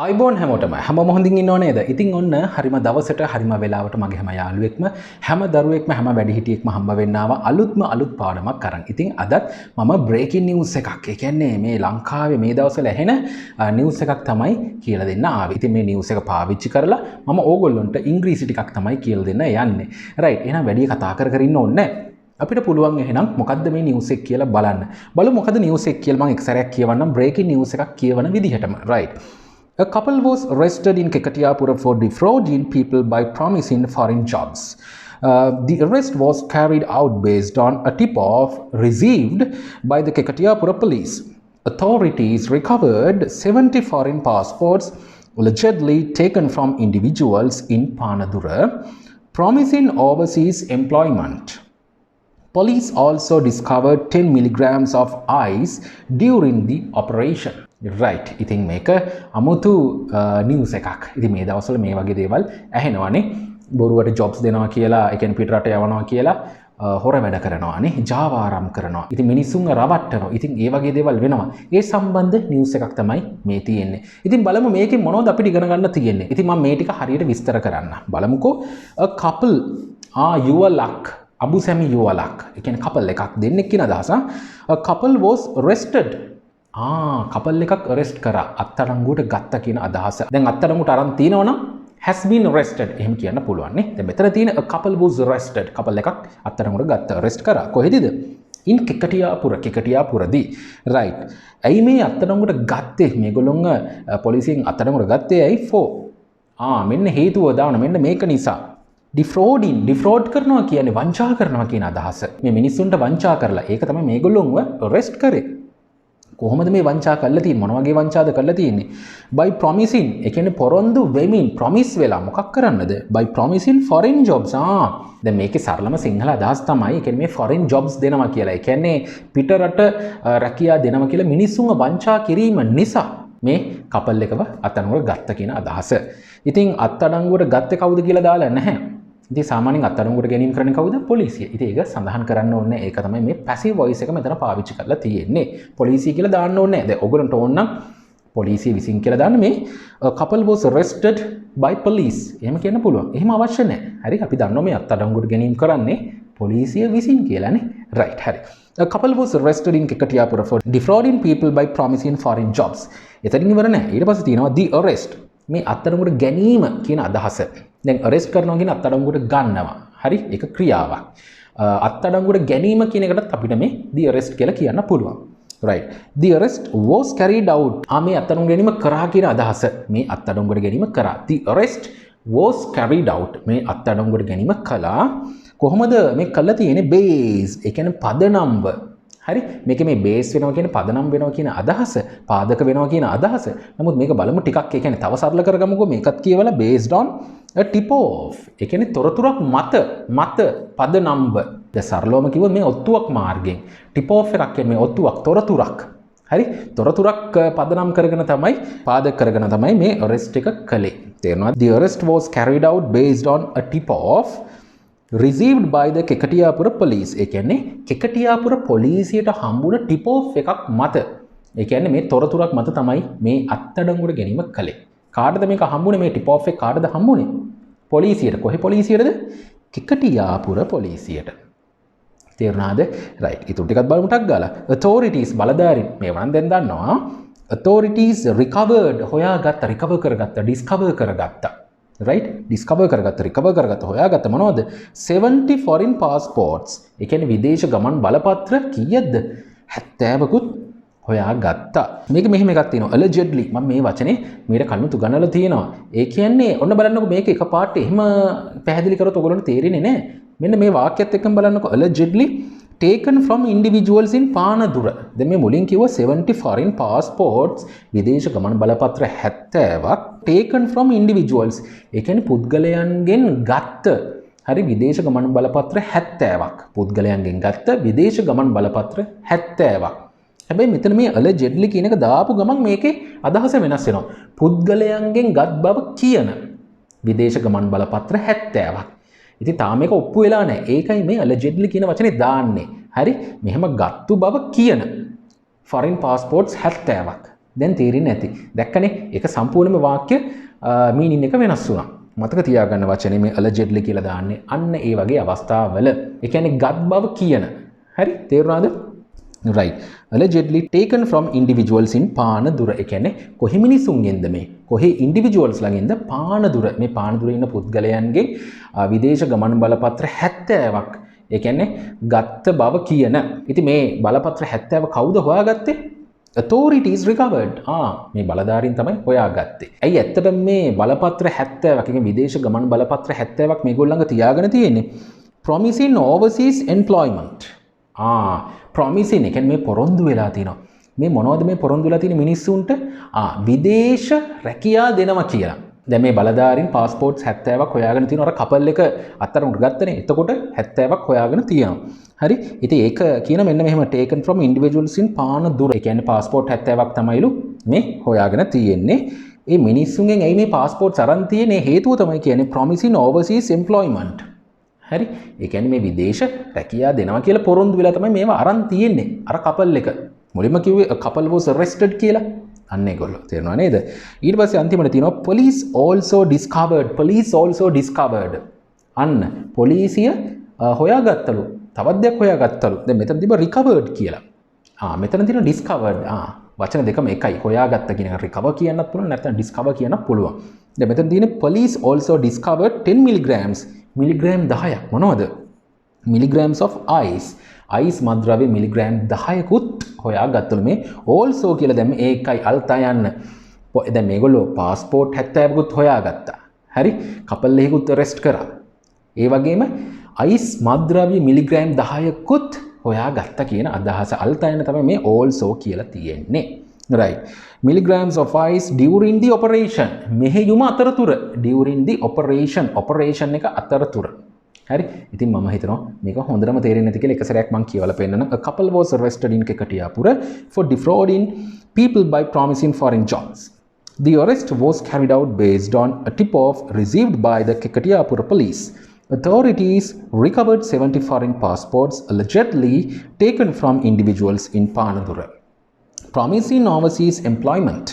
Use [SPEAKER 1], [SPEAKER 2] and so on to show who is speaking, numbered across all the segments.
[SPEAKER 1] අයිබෝන් හැමෝටම හැම හොඳින් ඉන්නව නේද? ඉතින් ඔන්න හරිම දවසට හරිම වෙලාවට මගේ හැම යාළුවෙක්ම හැම දරුවෙක්ම හැම වැඩිහිටියෙක්ම හම්බ වෙන්න ආවා අලුත් පාඩමක් අරන්. ඉතින් අදත් මම බ්‍රේකින් නිවුස් එකක්. ඒ කියන්නේ මේ ලංකාවේ මේ දවස්වල ඇහෙන නිවුස් එකක් තමයි කියලා දෙන්න ආවේ. ඉතින් මේ නිවුස් එක පාවිච්චි කරලා මම ඕගොල්ලන්ට ඉංග්‍රීසි ටිකක් තමයි කියලා දෙන්න යන්නේ. රයිට්. එහෙනම් වැඩි කතා කර ඉන්න ඕනේ නැහැ. අපිට පුළුවන් එහෙනම් මොකද්ද මේ නිවුස් එක කියලා බලන්න. බලමු මොකද නිවුස් එක කියලා මම එක් සැරයක් කියවන්නම් බ්‍රේකින් නිවුස් එකක් කියවන විදිහටම. Right. A couple was arrested in Kekatiyapura for defrauding people by promising foreign jobs. The arrest was carried out based on a tip-off received by the Kekatiyapura police. Authorities recovered 70 foreign passports allegedly taken from individuals in Panadura, promising overseas employment. Police also discovered 10 milligrams of ice during the operation. Right. ඉතින් මේක අමුතු news එකක්. ඉතින් මේ දවස්වල මේ වගේ දේවල් ඇහෙනවානේ. බොරුවට ජොබ්ස් දෙනවා කියලා, ඒ කියන්නේ පිටරට යවනවා කියලා හොර වැඩ කරනවානේ. ජාවාරම් කරනවා. ඉතින් මිනිස්සුන්ව රවට්ටනවා. ඉතින් ඒ වගේ දේවල් වෙනවා. ඒ සම්බන්ධ නිවුස් එකක් තමයි මේ තියෙන්නේ. ඉතින් බලමු මේකෙන් මොනවද අපිට ඉගෙන ගන්න තියෙන්නේ. ඉතින් මම මේ ටික හරියට විස්තර කරන්න. බලමුකෝ. A couple your luck. Abu Sami your luck. ඒ කියන්නේ couple එකක් දෙන්නෙක් කියන අදහස. A couple was arrested. Couple එකක් අරෙස්ට් කරා අත්අඩංගුවට ගත්ත කියන අදහස. දැන් අත්අඩංගුවට අරන් තිනවනම් has been arrested එහෙම කියන්න පුළුවන් නේ. දැන් මෙතන තියෙන a couple was arrested couple එකක් අත්අඩංගුවට ගත්ත අරෙස්ට් කරා. කොහෙදද? in කෙකටියාපුරදී. right. ඇයි මේ අත්අඩංගුවට ගත්තේ? මේගොල්ලොන්ව පොලිසියෙන් අත්අඩංගුවට ගත්තේ ඇයි for? මෙන්න හේතුව දාන්න මෙන්න මේක නිසා. defraud කරනවා කියන්නේ වංචා කරනවා කියන අදහස. මේ මිනිස්සුන්ට වංචා කරලා ඒක තමයි මේගොල්ලොන්ව arrest කරේ. කොහොමද මේ වංචා කරලා තියෙන්නේ? මොන වගේ වංචාද කරලා තියෙන්නේ? by promising ඒ කියන්නේ පොරොන්දු වෙමින් promise වෙලා මොකක් කරන්නද? by promising foreign jobs. දැන් මේකේ සරලම සිංහල අදහස් තමයි ඒ කියන්නේ මේ foreign jobs දෙනවා කියලා. ඒ කියන්නේ පිටරට රැකියා දෙනවා කියලා මිනිස්සුන්ව වංචා කිරීම නිසා මේ කපල් එකව අත්අඩංගුවට ගත්ත කියන අදහස. ඉතින් අත්අඩංගුවට ගත්තේ කවුද කියලා දාලා නැහැ. ඉතින් සාමාන්‍යයෙන් අත්අඩංගුවට ගැනීම කරන්නේ කවුද? පොලිසිය. ඉතින් ඒක සඳහන් කරන්න ඕනේ. ඒක තමයි මේ passive voice එක මෙතන පාවිච්චි කරලා තියෙන්නේ. පොලිසිය කියලා දාන්න ඕනේ නැහැ. දැන් ඔයගොල්ලන්ට ඕන නම් පොලිසිය විසින් කියලා දාන්න මේ couple was arrested by police. එහෙම කියන්න පුළුවන්. එහෙම අවශ්‍ය නැහැ. හරි අපි දන්නවා මේ අත්අඩංගුවට ගැනීම කරන්නේ පොලිසිය විසින් කියලානේ. right හරි. A couple was arrested in Kekatiyapura for defrauding people by promising foreign jobs. එතනින් ඉවර නැහැ. ඊට පස්සේ තියෙනවා the arrest. මේ අත්අඩංගුවට ගැනීම කියන අදහස. දැන් arrest කරනවා කියන අත්අඩංගුවට ගන්නවා. හරි? ඒක ක්‍රියාවක්. අත්අඩංගුවට ගැනීම කියන එකටත් අපිට මේ the arrest කියලා කියන්න පුළුවන්. right. The arrest was carried out. මේ අත්අඩංගුවට ගැනීම කරා කියන අදහස. මේ අත්අඩංගුවට ගැනීම කරා. The arrest was carried out. මේ අත්අඩංගුවට ගැනීම කළා. කොහොමද මේ කළා තියෙන්නේ? base. ඒ කියන්නේ පදනම්ව. හරි මේක මේ බේස් වෙනවා කියන පදනම් වෙනවා කියන අදහස පාදක වෙනවා කියන අදහස. නමුත් මේක බලමු ටිකක් ඒ කියන්නේ තව සරල කරගමුකෝ මේකත් කියවලා based on a tip off. ඒ කියන්නේ තොරතුරක් මත පදනම්ව. දැන් සරලවම කිව්වොත් මේ ඔත්තුවක් මාර්ගයෙන් tip off එකක් කියන්නේ මේ ඔත්තුවක් තොරතුරක්. හරි තොරතුරක් පදනම් කරගෙන තමයි පාදක කරගෙන තමයි මේ arrest එක කළේ. තේරෙනවද? The arrest was carried out based on a tip off received by the Kekatiyapura police. ඒ කියන්නේ කෙකටියාපුර පොලිසියට හම්බුන tip off එකක් මත. ඒ කියන්නේ මේ තොරතුරක් මත තමයි මේ අත්අඩංගුවට ගැනීම කළේ. කාටද මේක හම්බුනේ? මේ tip off එක කාටද හම්බුනේ? පොලිසියට. කොහේ පොලිසියටද? කෙකටියාපුර පොලිසියට. තේරුණාද? right. ඊට ටිකක් බලමු ටක් ගාලා. authorities බලධාරීන් මේ වරන් දැන් දන්නවා. authorities recovered හොයාගත්ත recover කරගත්ත discover කරගත්ත. right discover කරගත්ත හොයාගත්ත මොනවද 70 foreign passports ඒ කියන්නේ විදේශ ගමන් බලපත්‍ර කීයද 70කුත් හොයාගත්තා. මේක මෙහෙම එකක් තියෙනවා allegedly මම මේ වචනේ මීට කලින් තුගන්නලා තියෙනවා. ඒ කියන්නේ ඔන්න බලන්නකෝ මේක එකපාරට එහෙම පැහැදිලි කරොත් ඔයගොල්ලන්ට තේරෙන්නේ නැහැ. මෙන්න මේ වාක්‍යයත් එක්කම බලන්නකෝ allegedly taken from individuals in Panadura. දැන් මේ මුලින් කිව්වා 70 foreign passports විදේශ ගමන් බලපත්‍ර 70ක් taken from individuals. ඒ කියන්නේ පුද්ගලයන්ගෙන් ගත්ත හරි විදේශ ගමන් බලපත්‍ර 70ක්. පුද්ගලයන්ගෙන් ගත්ත විදේශ ගමන් බලපත්‍ර 70ක්. හැබැයි මෙතන මේ allegedly කියන එක දාපු ගමන් මේකේ අදහස වෙනස් වෙනවා. පුද්ගලයන්ගෙන් ගත් බව කියන විදේශ ගමන් බලපත්‍ර 70ක්. ඉතින් තාම මේක ඔප්පු වෙලා නැහැ. ඒකයි මේ allegedly කියන වචනේ දාන්නේ. හරි? මෙහෙම ගත්තු බව කියන foreign passports 70ක්. දැන් තේරෙන්නේ නැති. දැක්කනේ? ඒක සම්පූර්ණයෙන්ම වාක්‍ය මීනින් එක වෙනස් වුණා. මතක තියාගන්න වචනේ මේ allegedly කියලා දාන්නේ අන්න ඒ වගේ අවස්ථාවල. ඒ කියන්නේ ගත් බව කියන. හරි? තේරුණාද? right. Allegedly taken from individuals in Panadura. ඒ කියන්නේ කොහි මිනිසුන්ගෙන්ද මේ? කොහි individuals ළඟින්ද පානදුර. මේ පානදුර ඉන්න පුද්ගලයන්ගේ විදේශ ගමන් බලපත්‍ර 70ක්. ඒ කියන්නේ ගත්ත බව කියන. ඉතින් මේ බලපත්‍ර 70 කවුද හොයාගත්තේ? authorities recovered. මේ බලධාරීන් තමයි හොයාගත්තේ. ඇයි ඇත්තටම මේ බලපත්‍ර 70ක් කියන්නේ විදේශ ගමන් බලපත්‍ර 70ක් මේගොල්ලන්ගේ තියාගෙන තියෙන්නේ? Promising overseas employment. promising එක කියන්නේ මේ පොරොන්දු වෙලා තිනවා. මේ මොනවද මේ පොරොන්දු වෙලා තියෙන මිනිස්සුන්ට? විදේශ රැකියා දෙනවා කියලා. දැන් මේ බලධාරීන් පාස්පෝර්ට්ස් 70ක් හොයාගෙන තිනවා. අර කපල් එක අත්තරමුට ගත්තනේ. එතකොට 70ක් හොයාගෙන තියෙනවා. හරි? ඉතින් ඒක කියන මෙන්න මෙහෙම taken from individuals in Panadura. ඒ කියන්නේ පාස්පෝර්ට් 70ක් තමයිලු මේ හොයාගෙන තියෙන්නේ. ඒ මිනිස්සුන්ගෙන් ඇයි මේ පාස්පෝර්ට්ස් අරන් තියෙන්නේ? හේතුව තමයි කියන්නේ promising overseas employment. හරි? ඒ කියන්නේ මේ විදේශ රැකියා දෙනවා කියලා පොරොන්දු වෙලා තමයි මේවා අරන් තියෙන්නේ. අර කපල් එක. මුලින්ම කිව්වේ a couple was arrested කියලා. අන්න ඒගොල්ලෝ තේරෙනව නේද? ඊට පස්සේ අන්තිමට තියෙනවා police also discovered. අන්න පොලිසිය හොයාගත්තලු. තවත් දෙයක් හොයාගත්තලු. දැන් මෙතන තිබ්බ recovered කියලා. මෙතන තියෙන discovered. වචන දෙකම එකයි. හොයාගත්ත කියන එක recover කියන්නත් පුළුවන් නැත්නම් discover කියන්නත් පුළුවන්. දැන් මෙතන තියෙන police also discovered 10 milligrams. Milligram 10ක් මොනවද? milligrams of ice. ice මද්ද්‍රව්‍ය මිලිග්‍රෑම් 10කුත් හොයාගත්තලු. මේ also කියලා දැන් ඒකයි අල්තා යන්න. දැන් මේගොල්ලෝ passport 70කුත් හොයාගත්තා. හරි? කපල් එකකුත් arrest කරා. ඒ වගේම ice මද්ද්‍රව්‍ය මිලිග්‍රෑම් 10කුත් හොයාගත්තා කියන අදහස අල්තා යන්න තමයි මේ also කියලා තියෙන්නේ. right. milligrams of ice during the operation. මෙහෙයුම අතරතුර during the operation එක අතරතුර. හරි? ඉතින් මම හිතනවා මේක හොඳටම තේරෙන්නේ නැති කියලා එක සැරයක් මම කියවලා පෙන්නන්න. A couple was arrested in Kekatiyapura for defrauding people by promising foreign jobs. The arrest was carried out based on a tip-off received by the Kekatiyapura police. Authorities recovered 70 foreign passports allegedly taken from individuals in Panadura. Promising overseas employment.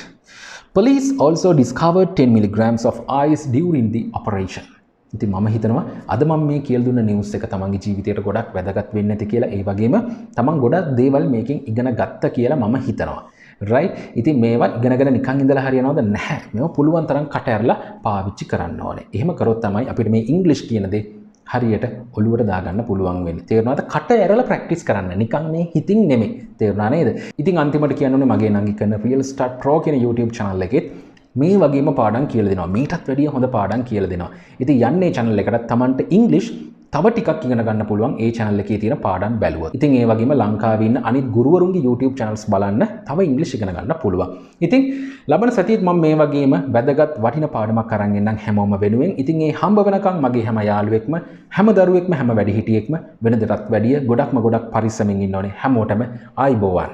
[SPEAKER 1] Police also discovered 10 milligrams of ice during the operation. ඉතින් මම හිතනවා අද මම මේ කියලා දුන්න news එක තමන්ගේ ජීවිතයට ගොඩක් වැදගත් වෙන්නේ නැති කියලා ඒ වගේම තමන් ගොඩක් දේවල් මේකෙන් ඉගෙන ගත්ත කියලා මම හිතනවා. right? ඉතින් මේවා ඉගෙනගෙන නිකන් ඉඳලා හරියනවද නැහැ. මේවා පුළුවන් තරම් කට ඇරලා පාවිච්චි කරන්න ඕනේ. එහෙම කරොත් තමයි අපිට මේ ඉංග්‍රීසි කියන දේ හරියට ඔළුවට දාගන්න පුළුවන් වෙන්නේ. තේරුණාද? කට ඇරලා ප්‍රැක්ටිස් කරන්න. නිකන් මේ හිතින් නෙමෙයි. තේරුණා නේද? ඉතින් අන්තිමට කියන්න ඕනේ මගේ නංගි කරන Real Start Pro කියන YouTube channel එකෙත් මේ වගේම පාඩම් කියලා දෙනවා. මීටත් වැඩිය හොඳ පාඩම් කියලා දෙනවා. ඉතින් යන්නේ channel එකට තමන්ට ඉංග්‍රීසි තව ටිකක් ඉගෙන ගන්න පුළුවන් ඒ channel එකේ තියෙන පාඩම් බැලුවොත්. ඉතින් ඒ වගේම ලංකාවේ ඉන්න අනිත් ගුරුවරුන්ගේ YouTube channels බලන්න තව ඉංග්‍රීසි ඉගෙන ගන්න පුළුවන්. ඉතින් ලබන සතියේත් මම මේ වගේම වැදගත් වටිනා පාඩමක් අරන් එන්නම් හැමෝම වෙනුවෙන්. ඉතින් ඒ හම්බ වෙනකන් මගේ හැම යාළුවෙක්ම හැම දරුවෙක්ම හැම වැඩිහිටියෙක්ම වෙනදටත් වැඩිය ගොඩක් පරිස්සමින් ඉන්න ඕනේ. හැමෝටම ආයිබෝවන්.